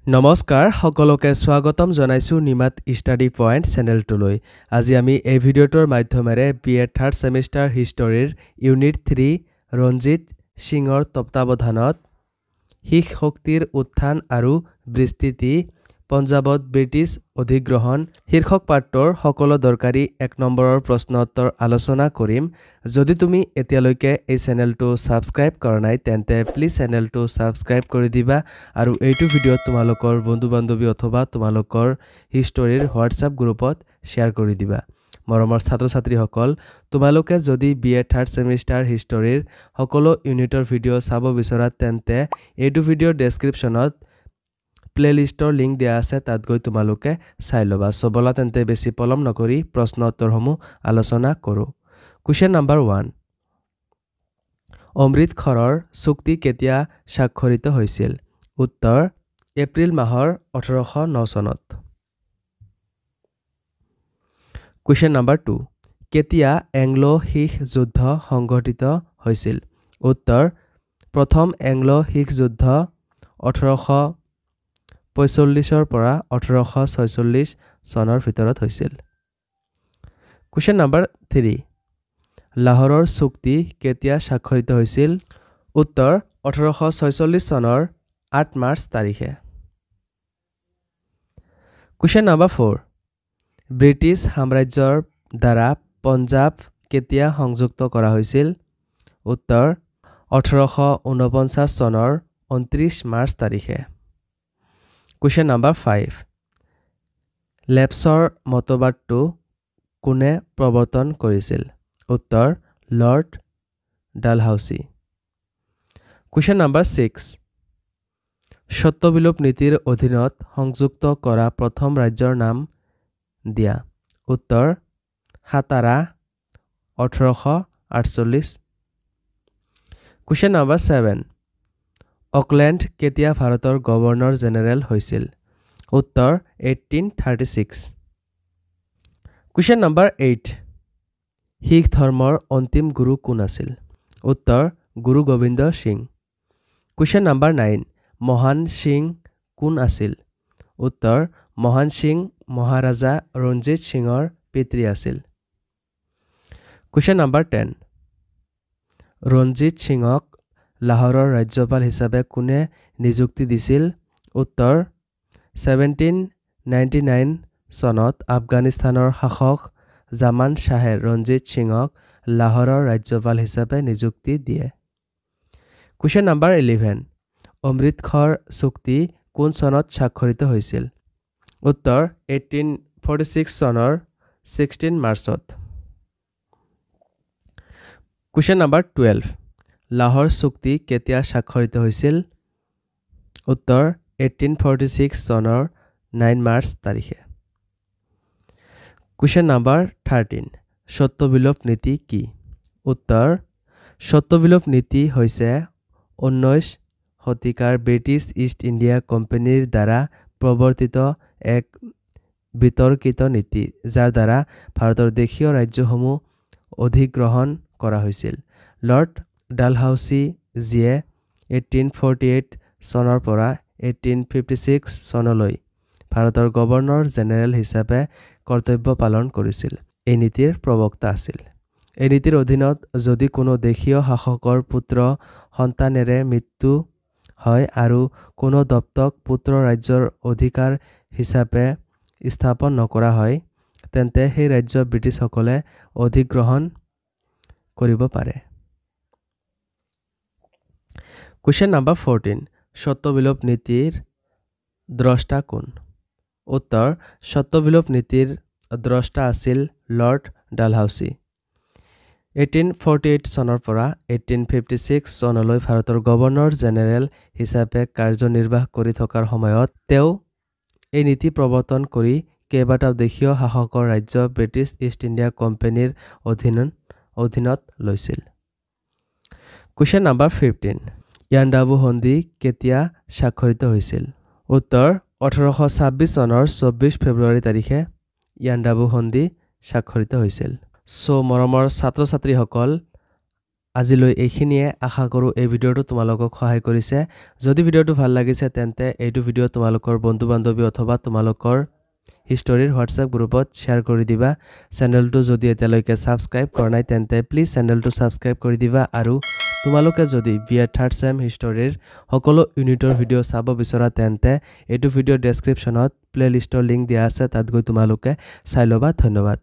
নমস্কাৰ সকলোকে স্বাগতম জনাইছো নিমাত ষ্টাডি পইণ্ট চেনেলটোলৈ আজি আমি এই ভিডিঅ'টোৰ মাধ্যমেৰে বিএ থাৰ্ড সেমিষ্টাৰ হিষ্টৰীৰ ইউনিট 3 ৰঞ্জিত সিঙৰ তত্ত্বাৱধানত শিখ শক্তিৰ উত্থান আৰু বিস্তৃতি পঞ্জাবত ব্ৰিটিছ অধিগ্ৰহণ শীৰ্ষক পাঠৰ সকলো দৰকাৰী 1 নম্বৰৰ প্ৰশ্ন উত্তৰ আলোচনা কৰিম যদি তুমি এতিয়ালৈকে এই চেনেলটো সাবস্ক্ৰাইব কৰা নাই তেন্তে প্লিজ চেনেলটো সাবস্ক্ৰাইব কৰি দিবা আৰু এইটো ভিডিঅ তোমালোকৰ বন্ধু বান্ধৱী অথবা তোমালোকৰ হিষ্টৰীৰ হোৱাটছআপ গ্ৰুপত শ্বেয়াৰ কৰি দিবা মৰমৰ ছাত্ৰ ছাত্ৰীসকল তোমালোকে যদি বিএ থাৰ্ড সেমিষ্টাৰ হিষ্টৰীৰ সকলো ইউনিটৰ ভিডিঅ চাব বিচৰা তেন্তে এইটো ভিডিঅৰ ডেসক্ৰিপচনত প্লেলিষ্টৰ লিংক দিয়া আছে তাত গৈ তোমালোকে চাই লবা সবলা তেন্তে বেছি পলম নকৰি প্ৰশ্ন উত্তৰসমূহ আলোচনা কৰো কোৱেশ্চন নম্বৰ 1 অমৃতসৰৰ চুক্তি কেতিয়া স্বাক্ষৰিত হৈছিল উত্তৰ এপ্ৰিল মাহৰ 1809 চনত কোৱেশ্চন নম্বৰ 2 কেতিয়া এংলো শিখ যুদ্ধ সংঘটিত হৈছিল উত্তৰ প্ৰথম এংলো শিখ যুদ্ধ 1845 পৰা 1846 চনৰ ভিতৰত হৈছিল কোৱেশ্চন নম্বৰ 3 লাহোৰৰ চুক্তি কেতিয়া স্বাক্ষৰিত হৈছিল উত্তৰ 1846 চনৰ 8 মাৰ্চ তাৰিখে কোৱেশ্চন নম্বৰ 4 ব্ৰিটিছ সাম্ৰাজ্যৰ দ্বাৰা পঞ্জাব কেতিয়া সংযুক্ত কৰা হৈছিল উত্তৰ 1849 চনৰ 29 মাৰ্চ তাৰিখে কোৱেশ্চন নম্বৰ 5 লেপছৰ মতবাদটো কোনে প্ৰৱৰ্তন কৰিছিল উত্তৰ লৰ্ড ডালহাউচি কোৱেশ্চন নম্বৰ 6 সত্যবিলোপ নীতিৰ অধীনত সংযুক্ত কৰা প্ৰথম ৰাজ্যৰ নাম দিয়া উত্তৰ হাতাৰা 1848 কোৱেশ্চন নম্বৰ 7 অকলেণ্ড কেতিয়া ভাৰতৰ গভৰ্ণৰ জেনেৰেল হৈছিল উত্তৰ 1836 কোৱেশ্চন নম্বৰ 8 শিখ ধৰ্মৰ অন্তিম গুৰু কোন আছিল উত্তৰ গুৰু গোবিন্দ সিং কোৱেশ্চন নম্বৰ 9 মহান সিং কোন আছিল উত্তৰ মহান সিং মহাৰাজা ৰঞ্জিত সিঙৰ পিতৃ আছিল কোৱেশ্চন নম্বৰ 10 ৰঞ্জিত সিঙক লাহোৰৰ ৰাজ্যপাল হিচাপে কোনে নিযুক্তি দিছিল উত্তৰ 1799 চনত আফগানিস্তানৰ শাসক জামান শাহে ৰঞ্জিত সিঙক লাহোৰৰ ৰাজ্যপাল হিচাপে নিযুক্তি দিয়ে কোৱেশ্চন নম্বৰ 11 অমৃতসৰ চুক্তি কোন চনত স্বাক্ষৰিত হৈছিল উত্তৰ 1846 চনৰ 16 মাৰ্চত কোৱেশ্চন নম্বৰ 12 লাহোৰ চুক্তি কেতিয়া স্বাক্ষৰিত হৈছিল উত্তৰ 1846 চনৰ 9 মাৰ্চ তাৰিখে কোৱেশ্চন নম্বৰ 13 সত্যবিলোপ নীতি কি উত্তৰ সত্যবিলোপ নীতি হৈছে 19 শতিকাৰ ব্ৰিটিছ ইষ্ট ইণ্ডিয়া কোম্পানীৰ দ্বাৰা প্ৰৱৰ্তিত এক বিতৰ্কিত নীতি যাৰ দ্বাৰা ভাৰতৰ দেশীয় ৰাজ্যসমূহ অধিগ্ৰহণ কৰা হৈছিল লৰ্ড ডালহাউচি জিয়ে 1848 চনৰ পৰা 1856 চনলৈ ভাৰতৰ গভৰ্ণৰ জেনেৰেল হিচাপে কৰ্তব্য পালন কৰিছিল এই নীতিৰ প্ৰবক্তা আছিল এই নীতিৰ অধীনত যদি কোনো দেশীয় শাসকৰ পুত্ৰ সন্তানেৰে মৃত্যু হয় আৰু কোনো দত্তক পুত্ৰ ৰাজ্যৰ অধিকাৰ হিচাপে স্থাপন নকৰা হয় তেন্তে সেই ৰাজ্য ব্ৰিটিছসকলে অধিগ্ৰহণ কৰিব পাৰে কোৱেশ্চন নম্বৰ 14 সত্যবিলোপ নীতিৰ দ্ৰষ্টা কোন উত্তৰ সত্যবিলোপ নীতিৰ দ্ৰষ্টা আছিল লৰ্ড ডালহাউচি 1848 চনৰ পৰা 1856 চনলৈ ভাৰতৰ গভৰ্ণৰ জেনেৰেল হিচাপে কাৰ্যনিৰ্বাহ কৰি থকাৰ সময়ত তেওঁ এই নীতি প্ৰৱৰ্তন কৰি কেইবাটাও দেশীয় শাসকৰ ৰাজ্য ব্ৰিটিছ ইষ্ট ইণ্ডিয়া কোম্পানীৰ অধীনত লৈছিল কোৱেশ্চন নম্বৰ 15 ইয়াণ্ডাবু সন্ধি কেতিয়া স্বাক্ষৰিত হৈছিল উত্তৰ 1826 চনৰ 24 ফেব্ৰুৱাৰী তাৰিখে ইয়াণ্ডাবু সন্ধি স্বাক্ষৰিত হৈছিল সো মৰমৰ ছাত্ৰ ছাত্ৰীসকল আজিলৈ এইখিনিয়ে আশা কৰো এই ভিডিঅটো তোমালোকক সহায় কৰিছে যদি ভিডিঅটো ভাল লাগিছে তেন্তে এইটো ভিডিঅ তোমালোকৰ বন্ধু বান্ধৱী অথবা তোমালোকৰ হিষ্টৰীৰ হোৱাটছআপ গ্ৰুপত শ্বেয়াৰ কৰি দিবা চেনেলটো যদি এতিয়ালৈকে সাবস্ক্ৰাইব কৰা নাই তেন্তে প্লিজ চেনেলটো সাবস্ক্ৰাইব কৰি দিবা আৰু তোমালোকে যদি বিএ থাৰ্ড সেম হিষ্টৰীৰ সকলো ইউনিটৰ ভিডিঅ চাব বিচৰা তেন্তে এইটো ভিডিঅ ডেসক্ৰিপচনত প্লেলিষ্টৰ লিংক দিয়া আছে তাত গৈ তোমালোকে চাই লবা ধন্যবাদ